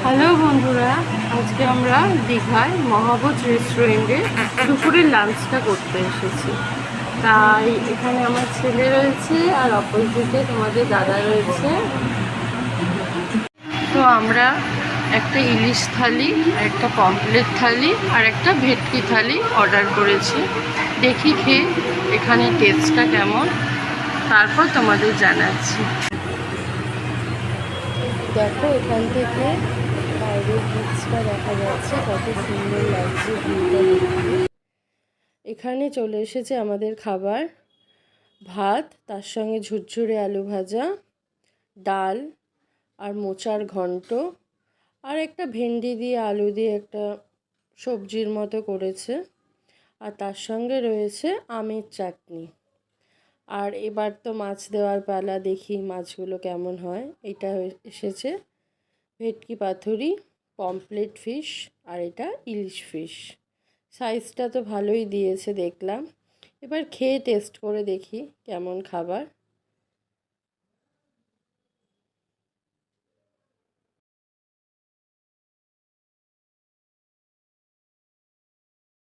Hello বন্ধুরা, আজকে আমরা দীঘায় মহাবোজ রেস্টুরেন্টে দুপুরের লাঞ্চটা করতে এসেছি। তাই এখানে আমার ছেলে রয়েছে আর অপোজিটে তোমাদের দাদা রয়েছে। তো আমরা একটা ইলিশ থালি আর একটা পমফ্লেট থালি আর একটা ভেটকি থালি অর্ডার করেছি। দেখি খেয়ে এখানে টেস্টটা কেমন, তারপর তোমাদের জানাচ্ছি। দেখো এখান থেকে বাইরের বিচটা দেখা যাচ্ছে, কত সুন্দর লাগছে ভিউটা দেখতে। এখানে চলে এসেছে আমাদের খাবার, ভাত, তার সঙ্গে ঝুরঝুরে আলু ভাজা, ডাল আর মোচার ঘন্ট, আর একটা ভেন্ডি দিয়ে আলু দিয়ে একটা সবজির মতো করেছে, আর তার সঙ্গে রয়েছে আমের চাটনি। আর এবার তো মাছ দেওয়ার পালা, দেখি মাছগুলো কেমন হয়। এটা এসেছে ভেটকি পাতুরি, পমফ্লেট ফিশ, আর এটা ইলিশ ফিশ। সাইজটা তো ভালোই দিয়েছে দেখলাম। এবার খেয়ে টেস্ট করে দেখি কেমন খাবার।